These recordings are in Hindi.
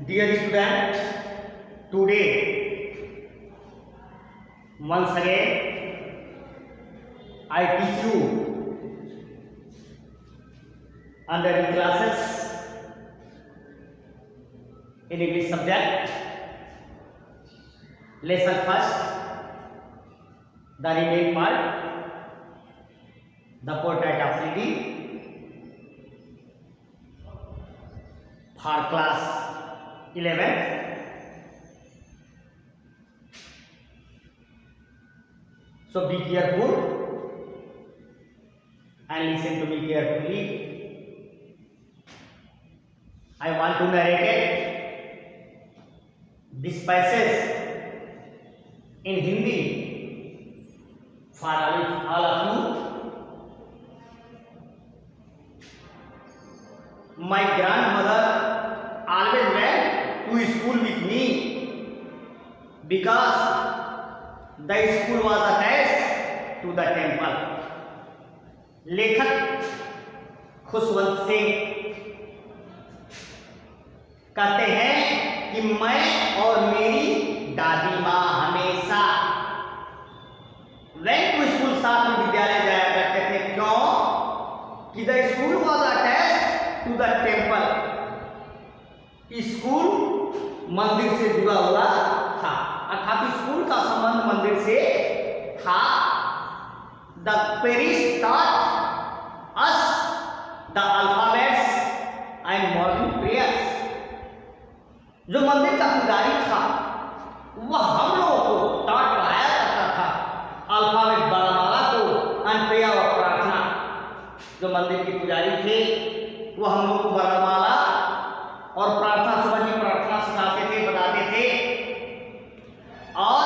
Dear student, today once again I teach you under the classes in English subject. Lesson first, the remaining part, the portrait of lady for class 11th. So be careful and listen to me carefully. I want to narrate this passage in Hindi for all of you. My grandmother always went to school with me because the school was attached to the temple. लेखक खुशवंत सिंह कहते हैं कि मैं और मेरी दादी माँ हमेशा went to school साथ में विद्यालय जाया करते थे. क्यों? कि the school was attached to the temple. School मंदिर से जुड़ा हुआ था, अर्थात स्कूल का संबंध मंदिर से था. The parish taught us the alphabets and morning prayers. जो मंदिर का पुजारी था वह हम लोगों को पढ़ाया करता था अल्फाबेट वर्णमाला को एंड प्रेयर और प्रार्थना. जो मंदिर के पुजारी थे वह हम लोग को वर्णमाला और प्रार्थना, सुबह की प्रार्थना सिखाते थे, बताते थे. और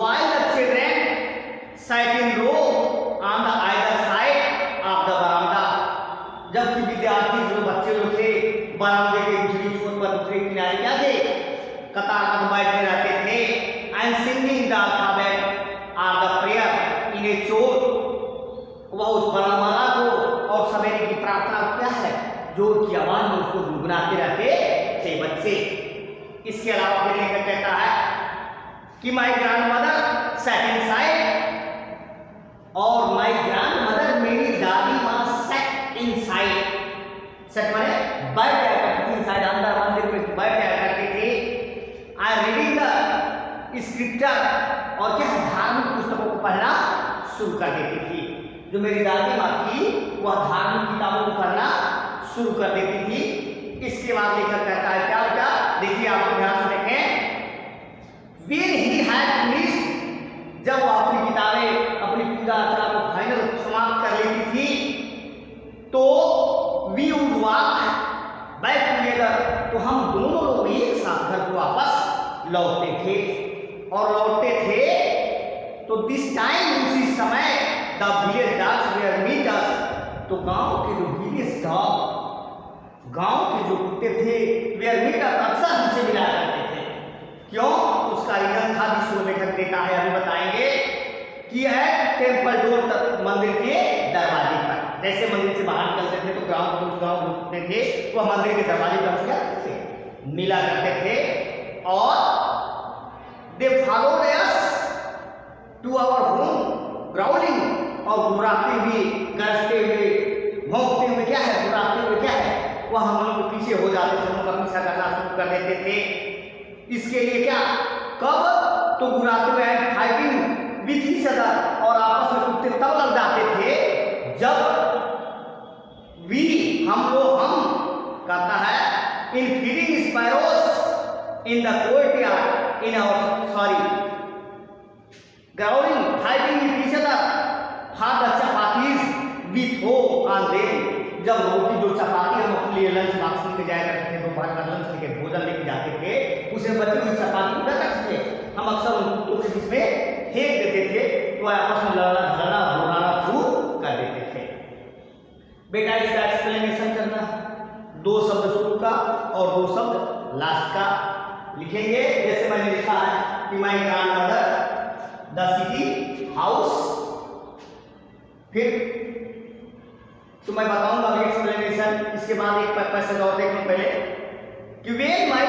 while the children sat in row on the either side of the veranda, जबकि विद्यार्थी जो बच्चे लोग थे बरामदे के दूसरी छोर पर दूसरे किनारे क्या थे, कतार में बैठे रहते थे. and singing the alphabet or the prayer in a chore, वह उस वर्णमाला को और सवेरे की प्रार्थना क्या है जोर की आवाज में उसको गुनगुनाते रहते थे बच्चे. इसके अलावा फिर लेखक कहता है कि माई ग्रैंडमदर सैट इनसाइड, और माई ग्रैंडमदर मेरी दादी माँ सैट इनसाइड. सैट माने बैठ जाया करती थी, इनसाइड अंदर मंदिर में बैठ जाया करते थे. आई रीडिंग द स्क्रिप्चर, और क्या धार्मिक पुस्तकों को पढ़ना शुरू कर देती थी. जो मेरी दादी माँ थी वह धार्मिक किताबों को पढ़ना शुरू कर देती थी. इसके बाद लेखक कहता है क्या क्या, देखिए आप ध्यान से देखें. When he had finished, जब वह अपनी किताबें अपनी पूजा अर्चना को फाइनल समाप्त कर लेती थी तो we would walk back together, तो हम दोनों लोग एक साथ घर को वापस लौटते थे. और लौटते थे तो दिस टाइम उसी समय the village dogs were meet us, तो गांव के जो विलेज डॉग, गांव के जो कुत्ते थे वेयर मीट अस अक्सर हमसे मिला करते थे. क्यों? उसका रीजन था जिसको लेखक देता है, अभी बताएंगे. कि है टेम्पल डोर तक, मंदिर के दरवाजे पर. जैसे मंदिर से बाहर निकलते थे तो गांव के उस गांव में थे वह मंदिर के दरवाजे पर क्या मिला करते थे. और they followed us to our home growling, और गुर्राते हुए, गरजते हुए, भौंकते हुए क्या है, गुर्राते हुए क्या है, वह हम लोग के पीछे हो जाते थे, हम लोग का पीछा करना शुरू कर देते थे. इसके लिए क्या, कब, तो गुर्राते हुए फाइटिंग विथ ईच अदर, और आपस में कुत्ते तब लग जाते थे जब वी, हम लोग, हम कहता है in feeding sparrows in the courtyard in our sorry growling, fighting with each other for the chapatis we throw on them. जब रोटी जो चपाती हम अपने लिए लंच बॉक्स लेके जाया करते थे, दोपहर का लंच लेके भोजन लेके जाते थे, उसे बची हुई चपाती उधर रखते थे, हम अक्सर उन कुत्तों के बीच में फेंक देते थे तो आपस में लड़ना झगड़ना बुलाना शुरू कर देते थे. बेटा इसका एक्सप्लेनेशन करना, 2 शब्द शुरू का और 2 शब्द लास्ट का लिखेंगे. जैसे मैंने लिखा है कि माई ग्रैंडमदर द सिटी हाउस, फिर तो मैं बताऊंगा अभी एक्सप्लेनेशन. इसके बाद एक पैसेज और देख लो पहले कि वेन माई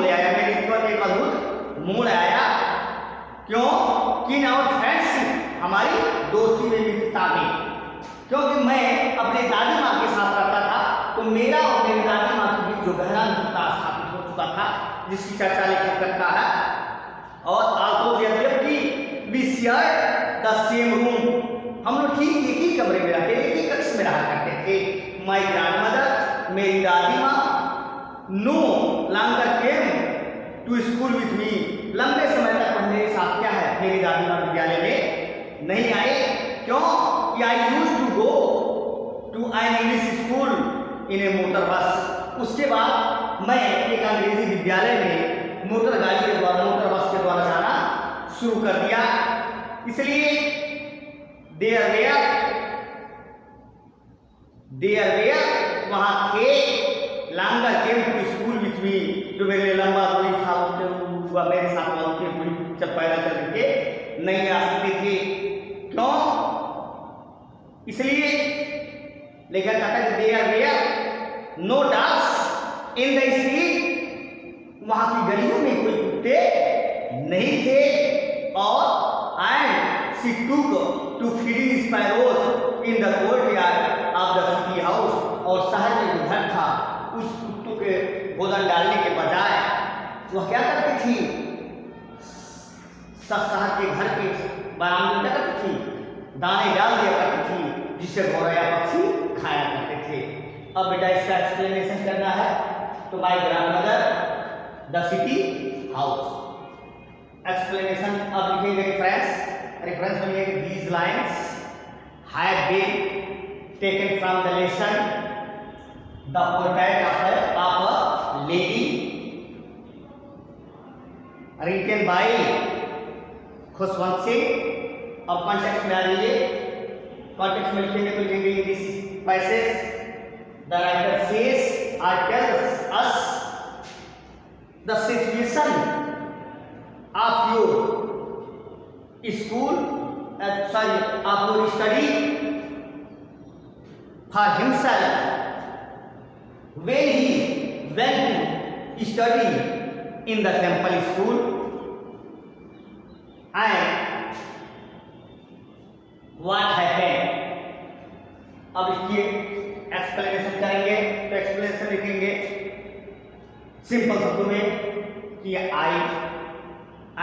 ले आया, मेरे जीवन में एक अद्भुत मोड़ आया। क्यों? कि आवर फ्रेंडशिप, हमारी दोस्ती में मित्रता में, क्योंकि मैं अपने दादी माँ के साथ रहता था, तो मेरा और मेरी दादी माँ के बीच जो गहरा मित्रता स्थापित हो चुका था, जिसकी चर्चा लेखक करता है। और आल्सो यद्यपि we share the same room, हम लोग ठीक एक ही कमरे में रहते, एक ही कक्ष में रहा करते थे। माई ग्रैंडमदर, मेरी दादी माँ, no longer came to school with me, लंबे समय तक पढ़ने के साथ क्या है, मेरी दादी माँ विद्यालय में नहीं आए। क्यों? कि I used to go to an English school in a motor bus, उसके बाद मैं एक अंग्रेजी विद्यालय में मोटर गाड़ी के द्वारा, मोटर बस के द्वारा जाना शुरू कर दिया। इसलिए देयर वेयर वहां थे longer came to school with me, जो मेरे लंबा दूरी था वह मेरे साथ पूरी पैदल करके नहीं आ सकते थे। क्यों? इसलिए लेखक कहता है there were no dogs in the street, वहां की गलियों में कोई कुत्ते नहीं थे। और and she took to feeding sparrows in the courtyard of the city house, और शहर में जो घर था उस कुत्तों के भोजन डालने के बजाय वह क्या करती थी, शहर के घर के बरामदे में क्या करती थी, दाने डाल दिया करती थी, जिससे गौरैया पक्षी खाया करते थे। अब बेटा इसका एक्सप्लेनेशन करना है, तो my grandmother the city house, explanation अब लिखेंगे रेफरेंस में लिखेंगे these lines have been taken from the lesson the portrait of a lady written by Khushwant Singh. अब कॉन्टेक्स्ट में आ जाइए, कॉन्टेक्स्ट में लिखेंगे तो लिखेंगे in this passage the writer says और tells us the situation of your school, sorry, of your study for himself when he went to study in the temple school, and what happened. अब इसकी एक्सप्लेनेशन करेंगे, तो एक्सप्लेनेशन लिखेंगे सिंपल शब्दों में कि आई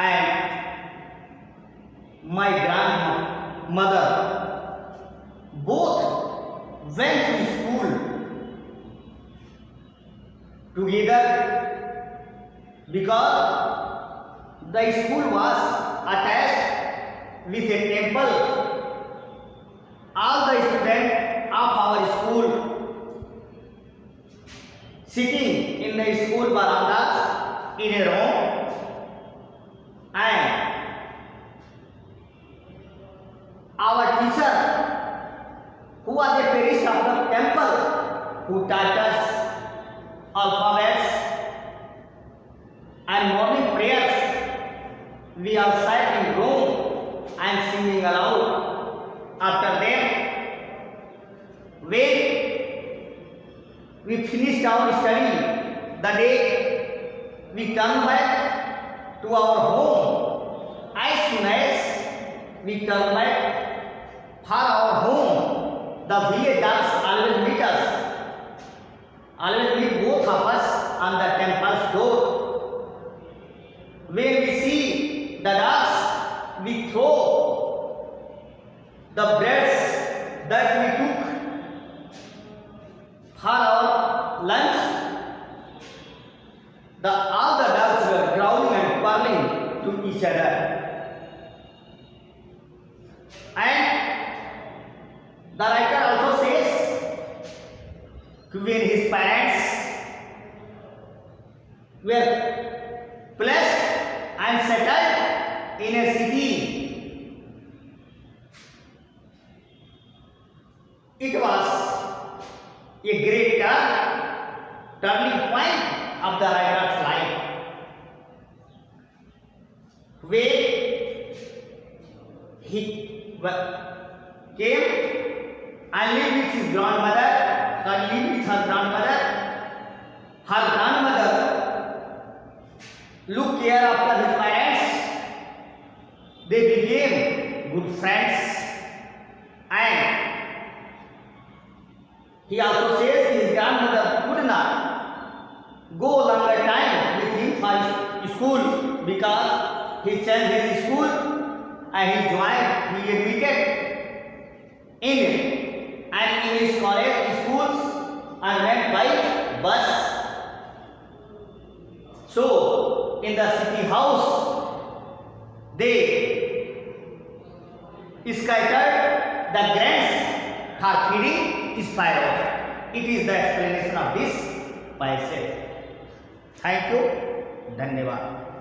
and my grandmother both went to school together because the school was attached with a temple. All the students of our school sitting in the school verandas in a row, and our teacher, who was a priest of the temple, who taught us alphabets and morning prayers, we all sat in room and singing aloud. After them, when we finished our study, the day we turned back to our home, as soon as we turned back for our home, the village dogs always meet us, always meet both of us on the temple's door. When we see the dogs, we throw the breads that we took for our lunch. All the dogs were growling and quarreling to each other. And the writer also says when his parents were blessed and settled in a city, it was a great turning point of the writer's life, where he came and lived with his grandmother, lived with her grandmother. Her grandmother look care after his parents. They became good friends, and he also says his grandmother could not go longer time with him for school because he changed his school and he admitted in an English college schools and went by bus. So in the city house they scattered the grains for feeding sparrows. It is the explanation of this passage. Thank you. धन्यवाद.